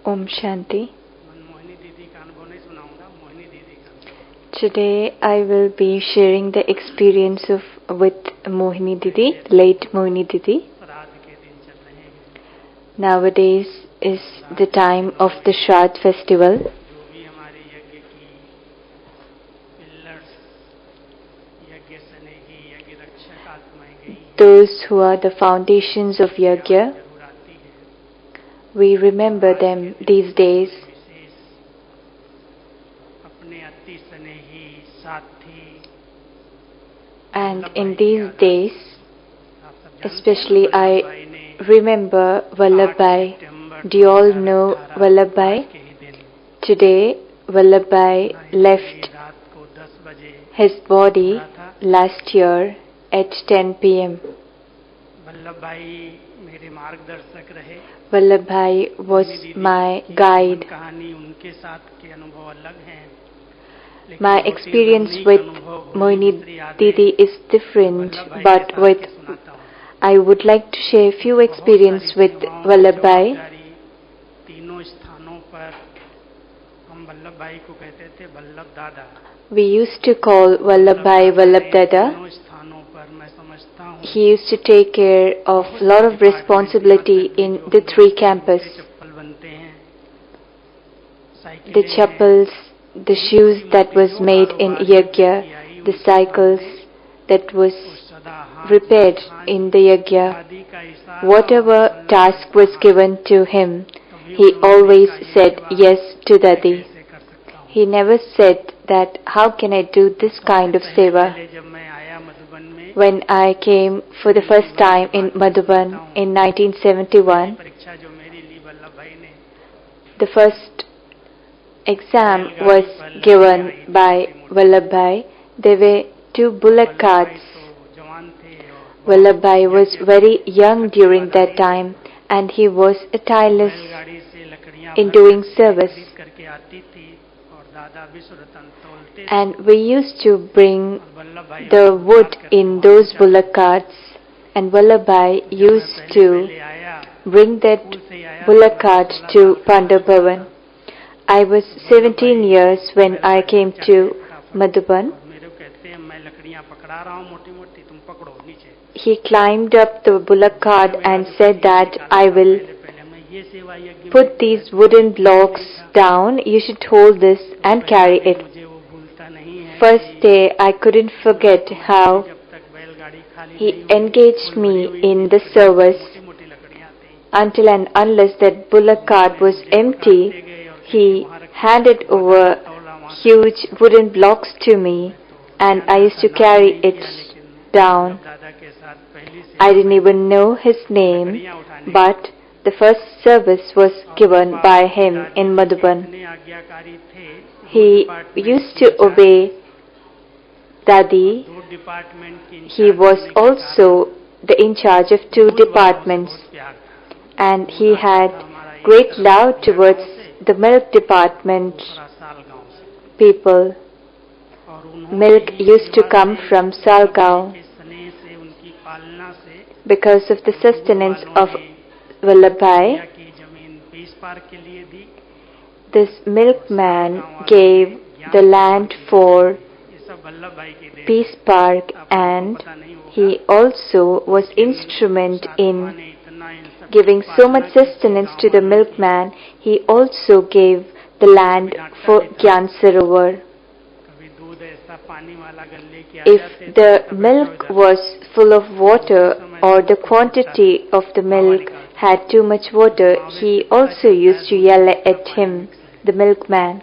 Om Shanti. Today I will be sharing the experience with Mohini Didi, late Mohini Didi. Nowadays is the time of the Shraddh festival. Those who are the foundations of Yajna, we remember them these days. And in these days, especially I remember Vallabhbhai. Do you all know Vallabhbhai? Today, Vallabhbhai left his body last year at 10 p.m. Vallabhbhai was my guide. My experience with Mohini Didi is different, but I would like to share a few experiences with Vallabhbhai. We used to call Vallabhbhai Vallabh Dada. He used to take care of a lot of responsibility in the 3 campus. The chappals, the shoes that was made in Yajna, the cycles that was repaired in the Yajna. Whatever task was given to him, he always said yes to Dadi. He never said that how can I do this kind of seva. When I came for the first time in Madhuban in 1971, the first exam was given by Vallabhbhai. There were 2 bullock carts. Vallabhbhai was very young during that time and he was tireless in doing service. And we used to bring the wood in those bullock carts, and Vallabhbhai used to bring that bullock cart to Pandavbhavan. I was 17 years when I came to Madhuban. He climbed up the bullock cart and said that I will put these wooden blocks down, you should hold this and carry it. First day I couldn't forget how he engaged me in the service. Until and unless that bullock cart was empty, he handed over huge wooden blocks to me and I used to carry it down. I didn't even know his name, but the first service was given by him in Madhuban. He used to obey Dadi. He was also in charge of 2 departments and he had great love towards the milk department people. Milk used to come from Salgaon. Because of the sustenance of Vallabhbhai, this milkman gave the land for Peace Park and he also was instrument in giving so much sustenance to the milkman. He also gave the land for Gyan Sarovar. If the milk was full of water or the quantity of the milk had too much water, he also used to yell at him, the milkman.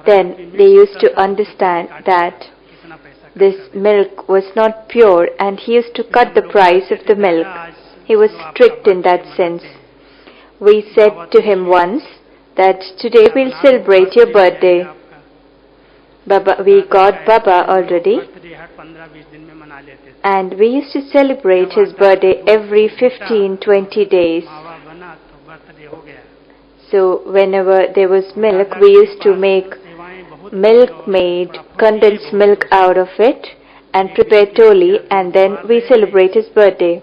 Then they used to understand that this milk was not pure and he used to cut the price of the milk. He was strict in that sense. We said to him once that today we'll celebrate your birthday. Baba, we got Baba already and we used to celebrate his birthday every 15-20 days. So whenever there was milk, we used to make milk-made condensed milk out of it and prepare toli and then we celebrate his birthday.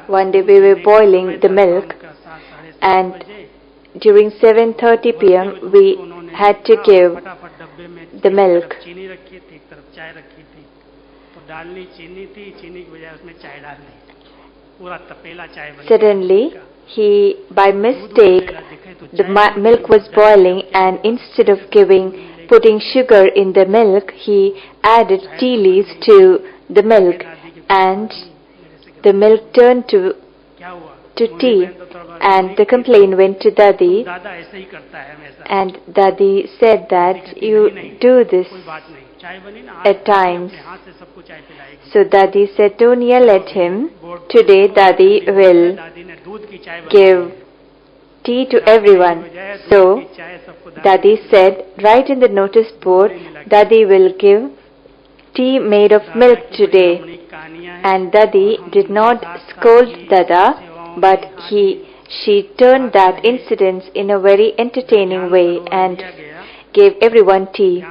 One day we were boiling the milk and during 7:30 p.m. we had to give the milk. Suddenly, by mistake, the milk was boiling, and instead of putting sugar in the milk, he added tea leaves to the milk, and the milk turned to tea. And the complaint went to Dadi, and Dadi said that you do this at times. So Dadi said, don't yell at him. Today Dadi will give tea to everyone. So Dadi said, write in the notice board, Dadi will give tea made of milk today. And Dadi did not scold Dada, but she turned that incident in a very entertaining way and gave everyone tea.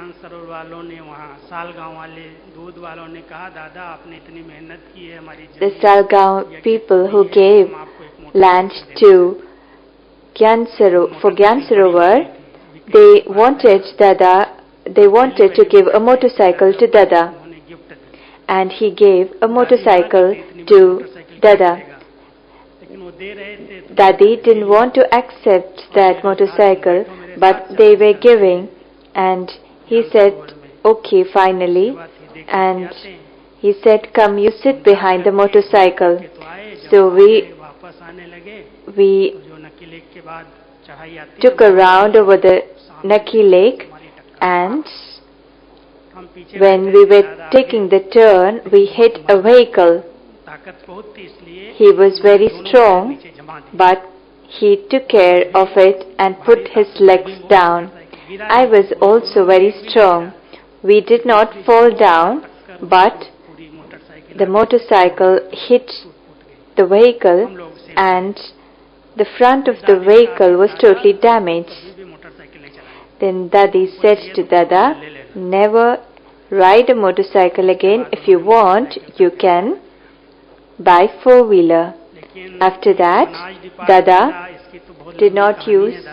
The Salgaon people who gave land to Gyan Sarovar, they wanted to give a motorcycle to Dada, and he gave a motorcycle to Dada. Dadi didn't want to accept that motorcycle, but they were giving, and he said, okay, finally, and he said, come, you sit behind the motorcycle. So we took a round over the Naki Lake, and when we were taking the turn, we hit a vehicle. He was very strong, but he took care of it and put his legs down. I was also very strong. We did not fall down, but the motorcycle hit the vehicle, and the front of the vehicle was totally damaged. Then Dadi said to Dada, never ride a motorcycle again. If you want, you can buy four-wheeler. After that, Dada did not use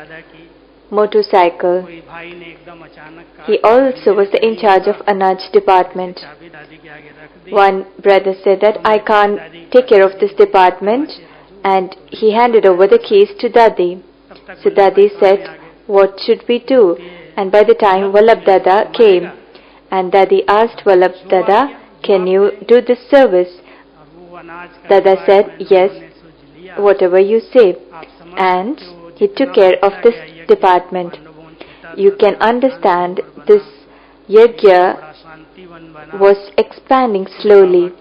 motorcycle. He also was in charge of Anaj department. One brother said that I can't take care of this department, and he handed over the keys to Dadi. So Dadi said, what should we do? And by the time Vallabh Dada came, and Dadi asked Vallabh Dada, can you do this service? Dada said, yes, whatever you say. And he took care of this department. You can understand this yajna was expanding slowly.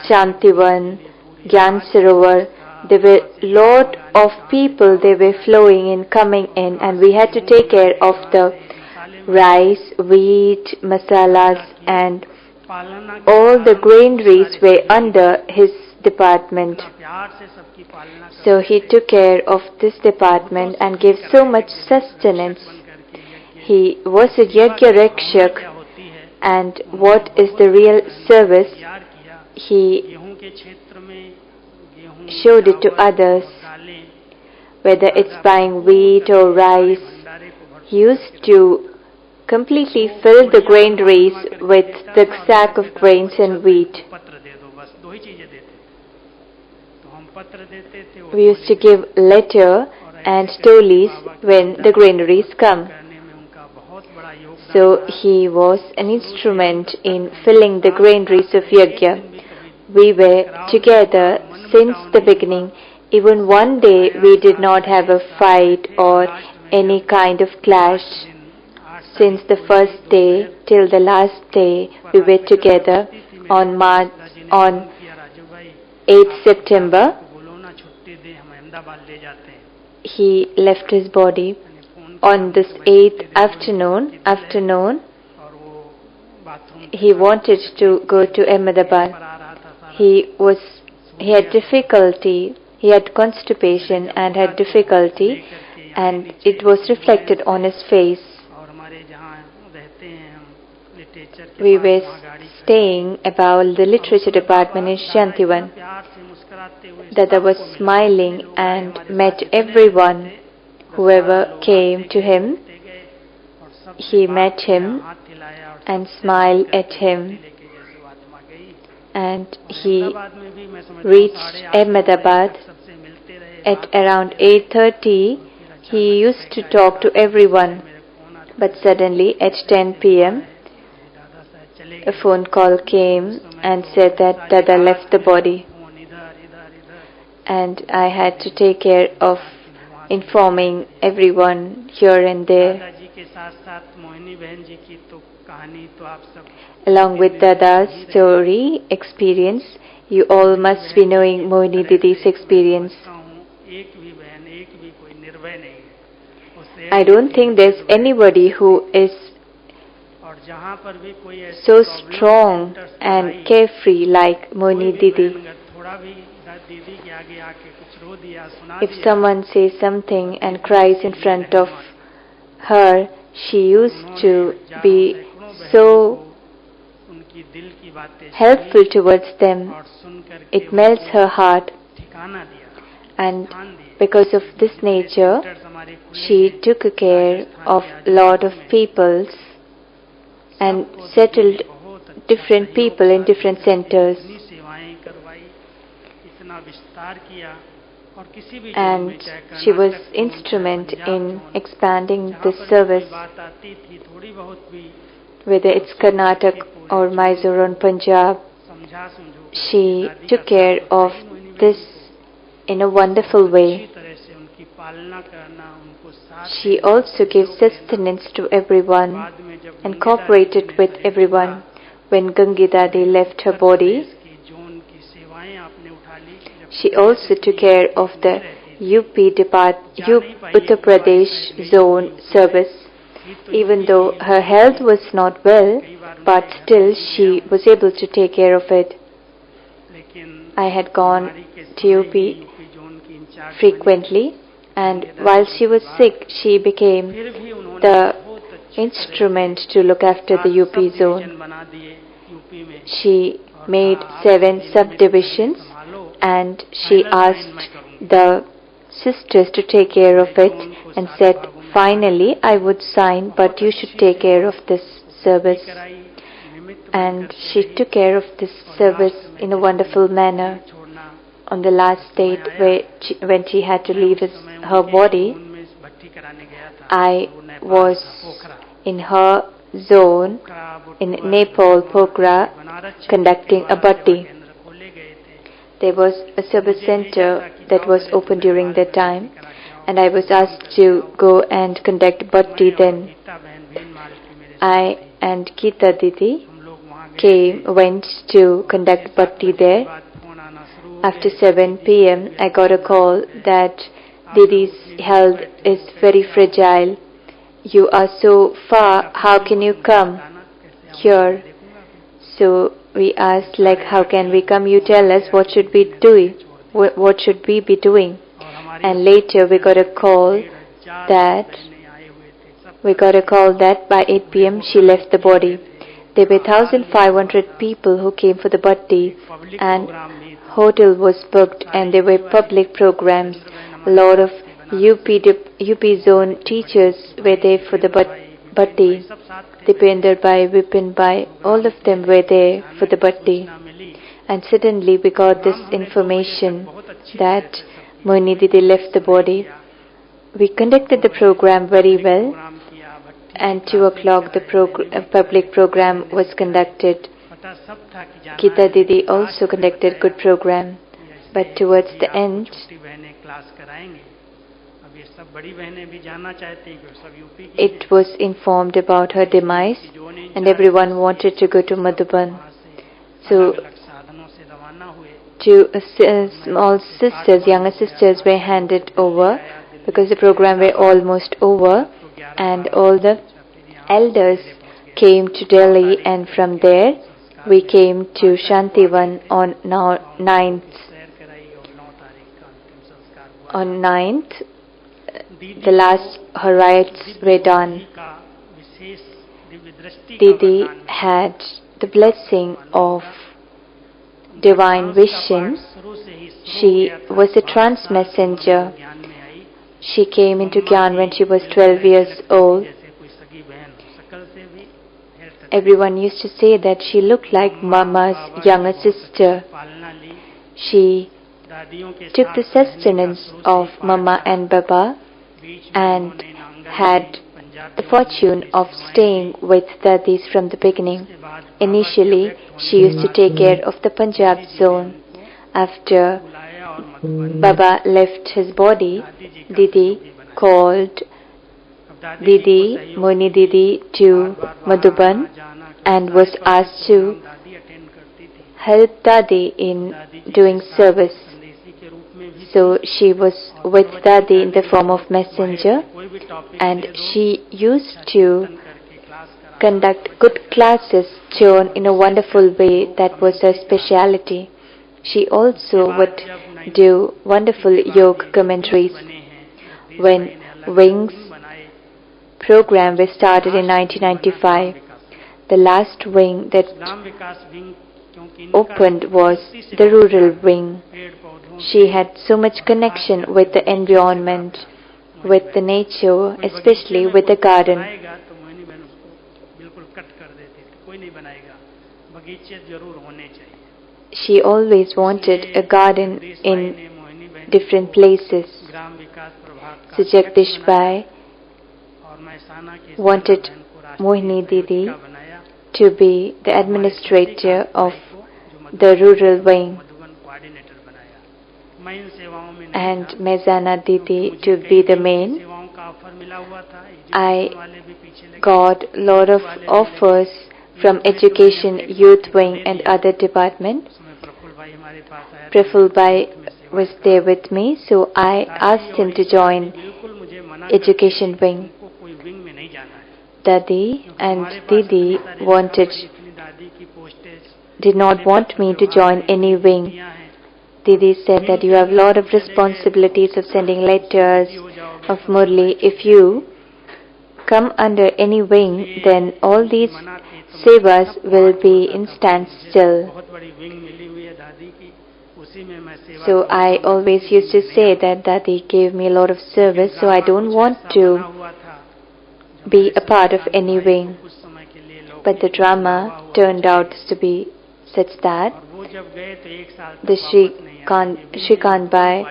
Shantivan, Gyan Sarovar, there were lot of people, they were flowing in, coming in, and we had to take care of the rice, wheat, masalas, and all the granaries were under his department. So he took care of this department and gave so much sustenance. He was a Yajna Rakshak, and what is the real service? He showed it to others, whether it's buying wheat or rice. He used to completely fill the granaries with the sack of grains and wheat. We used to give letter and stolis when the granaries come. So he was an instrument in filling the granaries of Yajna. We were together since the beginning. Even one day we did not have a fight or any kind of clash. Since the first day till the last day, we were together. On 8th September, he left his body. On this 8th afternoon, he wanted to go to Madhuban. He had difficulty, he had constipation and had difficulty, and it was reflected on his face. We were staying about the literature department in Shantivan. Dada was smiling and met everyone. Whoever came to him, he met him and smiled at him. And he reached Ahmedabad at around 8:30. He used to talk to everyone, but suddenly at 10 p.m. a phone call came and said that Dada left the body, and I had to take care of informing everyone here and there. Along with Dada's story, experience, you all must be knowing Mohini Didi's experience. I don't think there's anybody who is so strong and carefree like Mohini Didi. If someone says something and cries in front of her, she used to be so helpful towards them. It melts her heart, and because of this nature, she took care of a lot of peoples and settled different people in different centers. And she was instrument in expanding this service, whether it's Karnataka or Mysore or Punjab. She took care of this in a wonderful way. She also gave sustenance to everyone and cooperated with everyone. When Gangi Dadi left her body, she also took care of the Uttar Pradesh zone service. Even though her health was not well, but still she was able to take care of it. I had gone to UP frequently, and while she was sick, she became the instrument to look after the UP zone. She made 7 subdivisions, and she asked the sisters to take care of it and said, finally I would sign, but you should take care of this service. And she took care of this service in a wonderful manner. On the last date when she had to leave her body, I was in her zone in Nepal, Pokhara, conducting a bhatti. There was a service center that was open during that time, and I was asked to go and conduct bhatti then. I and Geeta Didi went to conduct bhatti there. After 7 p.m., I got a call that Didi's health is very fragile. You are so far, how can you come here? So we asked, like, how can we come? You tell us what should we do? What should we be doing? And later we got a call that by 8 p.m. she left the body. There were 1,500 people who came for the bhatti, and hotel was booked, and there were public programs. A lot of UP zone teachers were there for the bhatti. Dipender Bhai, Vipin Bhai, all of them were there for the bhatti. And suddenly we got this information that Mohini Didi left the body. We conducted the program very well, and 2 o'clock the public program was conducted. Geeta Didi also conducted good program, but towards the end, it was informed about her demise, and everyone wanted to go to Madhuban. So 2 small sisters, younger sisters, were handed over because the program were almost over, and all the elders came to Delhi, and from there we came to Shantivan on 9th. On 9th, the last her rites were done. Didi had the blessing of divine vision She was a trance messenger. She came into Gyan when she was 12 years old. Everyone used to say that she looked like Mama's younger sister. She took the sustenance of Mama and Baba and had the fortune of staying with Dadis from the beginning. Initially, she used to take care of the Punjab zone. After Baba left his body, Didi called Mohini Didi to Madhuban and was asked to help Dadi in doing service. So she was with Dadi in the form of messenger, and she used to conduct good classes shown in a wonderful way. That was her speciality. She also would do wonderful yoga commentaries. When Wings program was started in 1995, the last wing that opened was the rural wing. She had so much connection with the environment, with the nature, especially with the garden. She always wanted a garden in different places. So Jagdish Bhai wanted Mohini Didi to be the administrator of the rural wing and Mezana Didi to be the main. I got a lot of offers from education, youth wing and other departments. Praful Bhai was there with me, so I asked him to join education wing. Dadi and Didi did not want me to join any wing. Didi said that you have a lot of responsibilities of sending letters, of Murli. If you come under any wing, then all these sevas will be in standstill. So I always used to say that Dadi gave me a lot of service, so I don't want to be a part of any wing. But the drama turned out to be such that the Shrikant Bhai,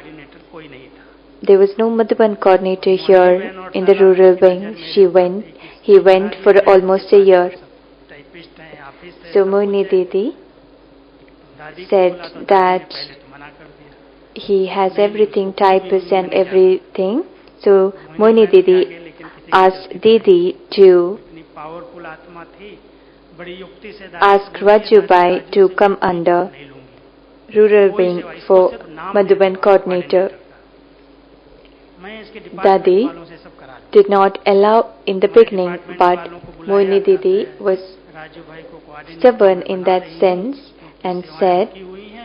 there was no Madhuban coordinator here in the rural wing. He went for almost a year. So Mohini Didi said that he has everything, typist and everything. So Mohini Didi asked Didi to ask Raju Bhai to come under rural wing for Madhuban coordinator. Dadi did not allow in the beginning, but Mohini Didi was stubborn in that sense and said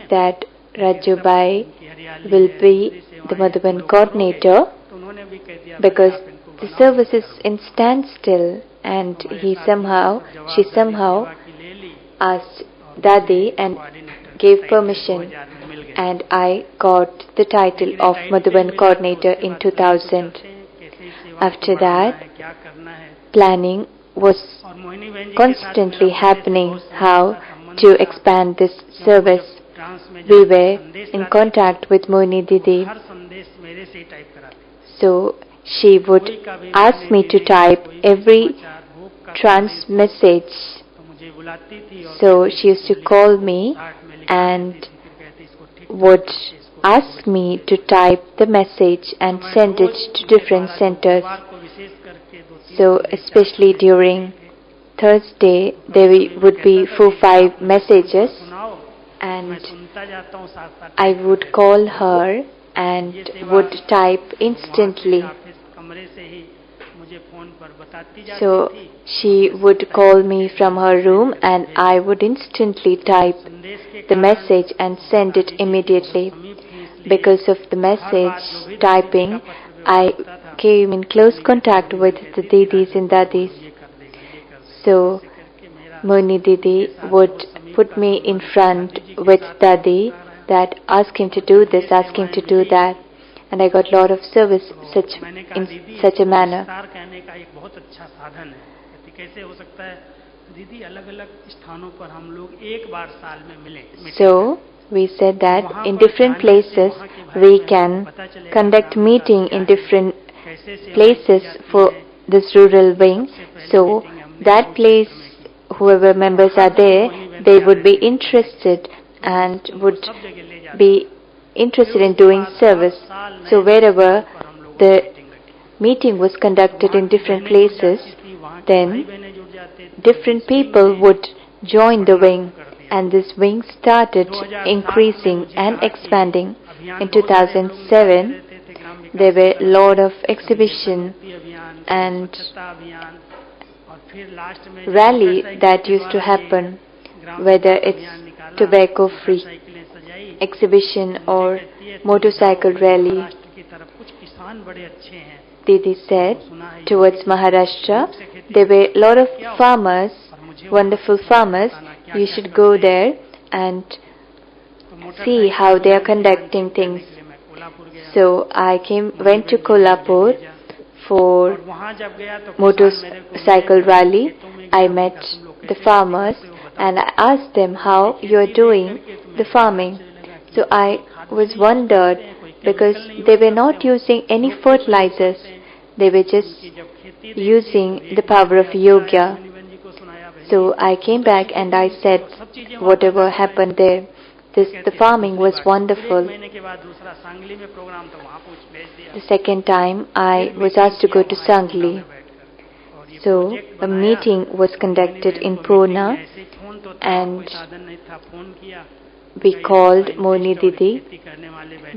that Raju Bhai will be the Madhuban coordinator because the service is in standstill, and she somehow asked Dadi and gave permission, and I got the title of Madhuban coordinator in 2000. After that, planning was constantly happening how to expand this service. We were in contact with Mohini Didi. So she would ask me to type every trans message. So she used to call me and would ask me to type the message and send it to different centers. So especially during Thursday, there would be 4-5 messages, and I would call her and would type instantly. So she would call me from her room and I would instantly type the message and send it immediately. Because of the message typing, I came in close contact with the Didis and Dadis. So Mohini Didi would put me in front with Dadi that ask him to do this, ask him to do that. And I got a lot of service in such a manner. So we said that in different places we can conduct meeting in different places for this rural wing. So that place, whoever members are there, they would be interested and would be interested in doing service. So wherever the meeting was conducted in different places, then different people would join the wing, and this wing started increasing and expanding. In 2007, there were a lot of exhibition and rally that used to happen, whether it's tobacco-free exhibition or motorcycle rally. Didi said, towards Maharashtra, there were a lot of farmers, wonderful farmers. You should go there and see how they are conducting things. So I went to Kolhapur for motorcycle rally. I met the farmers and I asked them how you are doing the farming. So I was wondered because they were not using any fertilizers. They were just using the power of yoga. So I came back and I said, whatever happened there, the farming was wonderful. The second time I was asked to go to Sangli. So a meeting was conducted in Pune and we called Mohini Didi.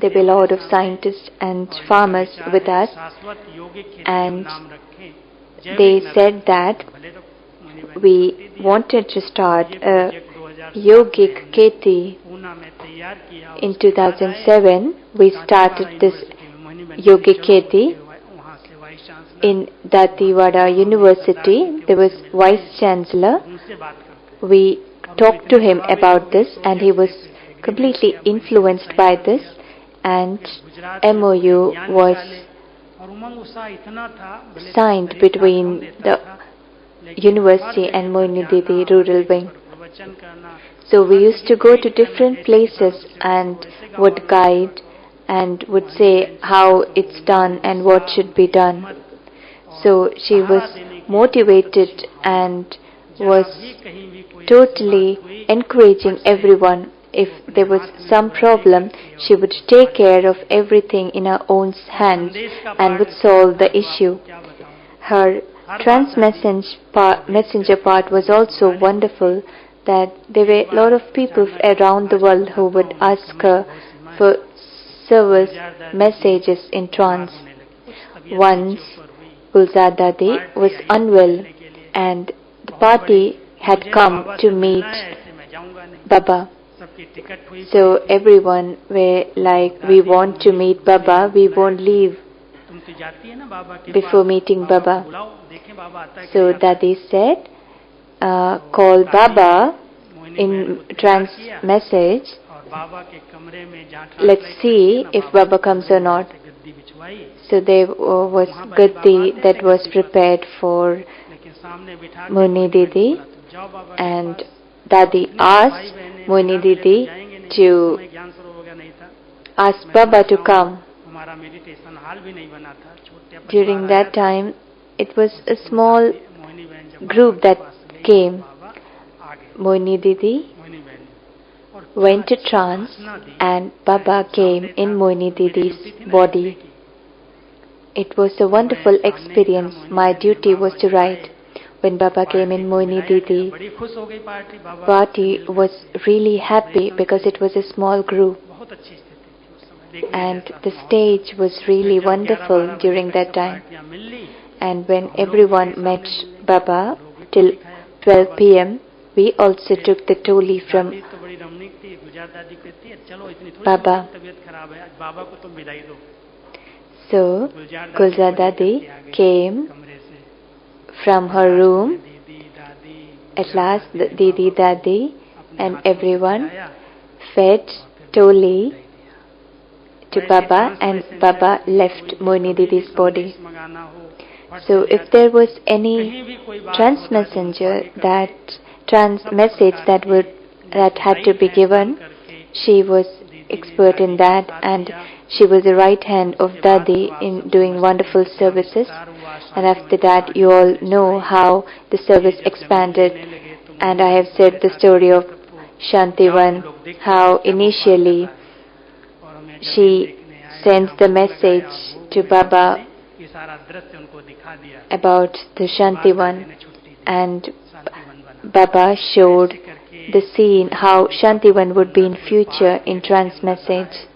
There were a lot of scientists and farmers with us, and they said that we wanted to start a yogic Keti. In 2007, we started this yogic Keti in Datiwada University. There was Vice Chancellor. We talked to him about this and he was completely influenced by this, and MOU was signed between the university and Mohini Didi rural wing. So we used to go to different places and would guide and would say how it's done and what should be done. So she was motivated and was totally encouraging everyone. If there was some problem, she would take care of everything in her own hands and would solve the issue. Her messenger part was also wonderful, that there were a lot of people around the world who would ask her for service messages in trance. Once Gulzar Dadi was unwell and the party had come to meet Baba. So everyone were like, we want to meet Baba, we won't leave before meeting Baba. So Dadi said, call Baba in trance message. Let's see if Baba comes or not. So there was Gaddi that was prepared for Mohini Didi, and Dadi asked Mohini Didi to ask Baba to come. During that time, it was a small group that came. Mohini Didi went to trance and Baba came in Mohini Didi's body. It was a wonderful experience. My duty was to write. When Baba came in Mohini Didi, party was really happy because it was a small group. And the stage was really wonderful during that time. And when everyone met Baba till 12 p.m., we also took the toli from Baba. So Gulzar Dadi came from her room. At last, Didi Dadi and everyone fed Toli to Baba, and Baba left Mohini Didi's body. So if there was any trans messenger, that trans message that had to be given, she was expert in that, and she was the right hand of Dadi in doing wonderful services. And after that, you all know how the service expanded, and I have said the story of Shantivan, how initially she sends the message to Baba about the Shantivan, and Baba showed the scene how Shantivan would be in future in trans message.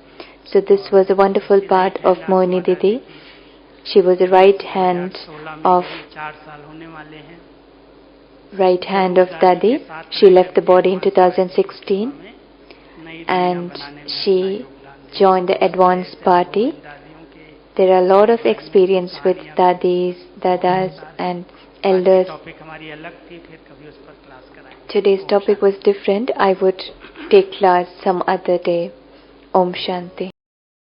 So this was a wonderful part of Mohini Didi. She was the right hand of Dadi. She left the body in 2016 and she joined the advance party. There are a lot of experience with Dadis, Dadas and elders. Today's topic was different. I would take class some other day. Om Shanti.